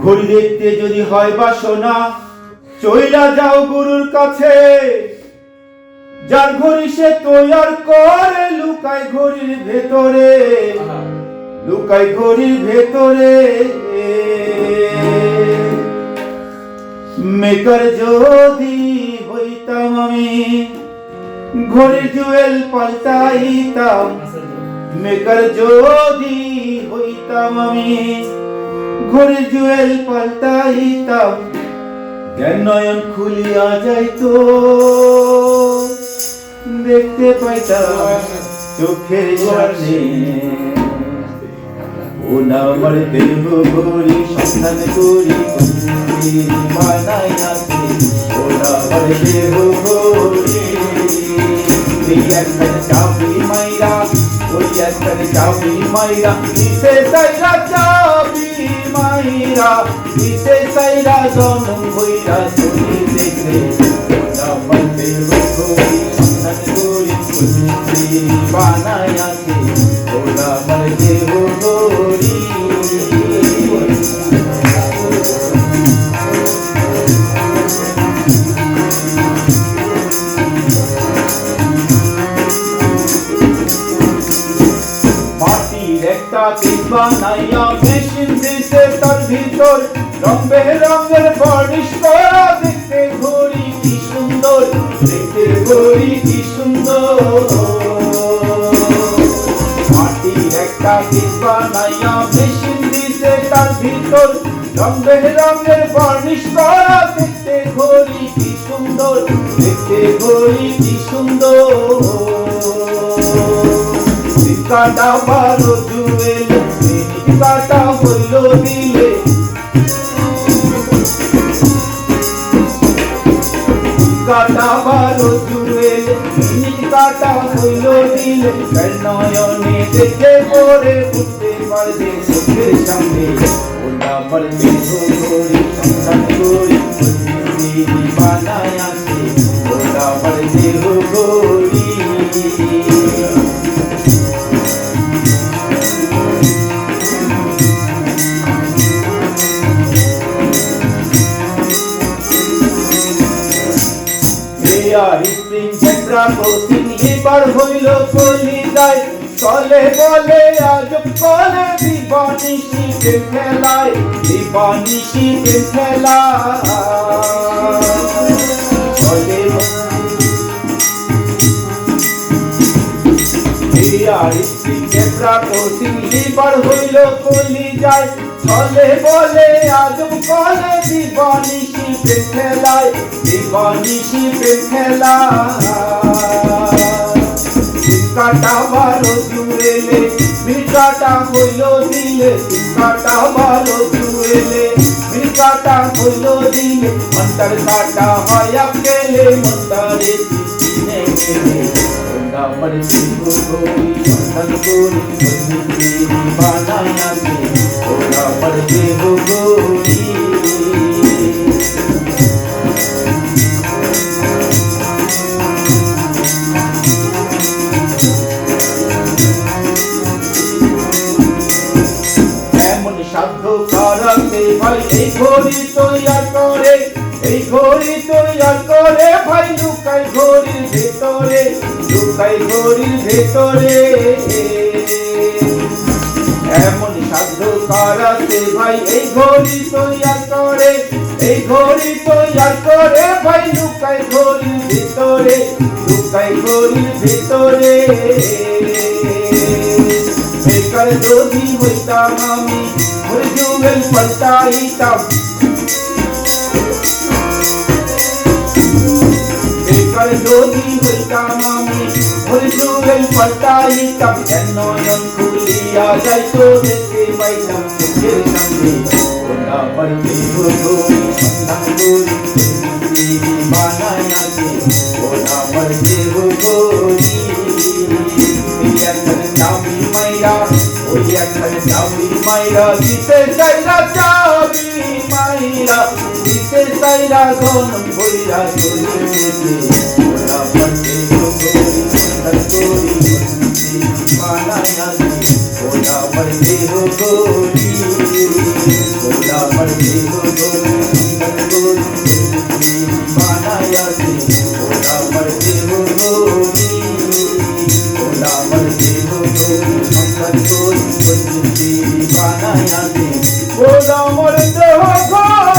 ঘড়ি দেখতে যদি হয় বাসনা, চইলা যাও গুরুর কাছে। যার ঘড়ি সে তৈয়ার করে, লুকায় ঘড়ির ভেতরে, লুকায় ঘড়ির ভেতরে। মেকার যদি হইতাম আমি, ঘড়ির জুয়েল পাল্টাইতাম। মেকার যদি হইতাম আমি, ঘড়ির জুয়েল পাল্টাইতাম। জ্ঞান নয়ন খুলিয়া যাইতো, দেখতে পাইতাম চোখের সামনে। ও না আমার দেহ ঘড়ি সন্ধান করি, বানাই আছে। ও না আমার দেহ ঘড়ি, এই একখানে চাবি মাইরা, ওই একখানে চাবি মাইরা, ইসে সাইরা চাবি মাইরা, ইসে সাইরা জনম হইরা চলি দেখে। ও না আমার দেহ ঘড়ি সন্ধান করি, বানাই আছে। ও না আমার দেহ ঘড়ি। একটা পিস বানাইয়া মেশিন দিছে তার ভিতর, রং বেরঙের বার্নিশ করা। দেখতে ঘড়ি কি সুন্দর, দেখতে ঘড়ি কি সুন্দর। মাটির একটা পিস বানাইয়া মেশিন দিছে তার ভিতর, রং বেরঙের বার্নিশ করা। দেখতে ঘড়ি কি সুন্দর, দেখতে ঘড়ি কি সুন্দর। কাটা বারো জুয়েল, কাটা হইল দিলে। কাটা বারো জুয়েল, কাটা হইল দিলে। নয়নে দেখে পরে বুঝতে পারবে চোখের সামনে। ওটা আমার দেহ ঘড়ি সন্ধান করি, বানায় আছে। ওটা আমার দেহ ঘড়ি। স্প্রিং জেব্রা ক্রসিং এবার হইল কলিকায়। চলে বলে আজব কলে, দিবানিশি প্রেম খেলায়, দিবানিশি প্রেম খেলায়। চলে স্প্রিং জেব্রা ক্রসিং এবার হইল কলিকায়। চলে বলে আজব কলে, দিবানিশি প্রেম খেলায়, দিবানিশি প্রেম খেলায়। কাটা বারো জুয়েলে, কাটা হইল দিলে। কাটা বারো জুয়েলে, কাটা হইল দিলে। মন্টার কাটা হয় গেলে, মন্টারে চিনে গেলে। আমার দেহ ঘড়ি সন্ধান করি, বানাই আছে। ওরা আমার দেহ ঘড়ি। এমন সাধ্য কারাতে ভাই এই ঘড়ি তৈয়ার করে, এই ঘড়ি তৈয়ার করে ভাই। লুকাই ঘড়ির ভেতরে, লুকাই ঘড়ির ভেতরে। এমন সাধ্য কারাতে ভাই এই ঘড়ি তৈয়ার করে, এই ঘড়ি তৈয়ার করে ভাই। লুকাই ঘড়ির ভেতরে, লুকাই ঘড়ির ভেতরে। বেকার যদি হইতাম আমি, ঘড়ি জুয়েল পাল্টাইতাম। বেকার যদি হইতাম আমি, ঘড়ি জুয়েল পাল্টাইতাম। জ্ঞান নয়ন খুলিয়া যাইতো, দেখতে পাইতাম চোখের সামনে। ওটা আমার দেহ ঘড়ি সন্ধান করি, বানায় আছে। ওটা আমার দেহ ঘড়ি। এই একখানে চাবি মাইরা, ওই একখানে চাবি মাইরা, দিতে চাইরা চাবি মাইরা, দিতে চাইরা জনম হইরা চলে গেছে। ওটা আমার দেহ ঘড়ি সন্ধান করি, বানায় আছে। ওটা আমার দেহ ঘড়ি, ওটা আমার বানাইয়া দে ওরা আমার দেহ গরি ওরা আমার দেহ গরি সংসার করি কঞ্জুসি বানাইয়া দে ওরা আমার দেহ গরি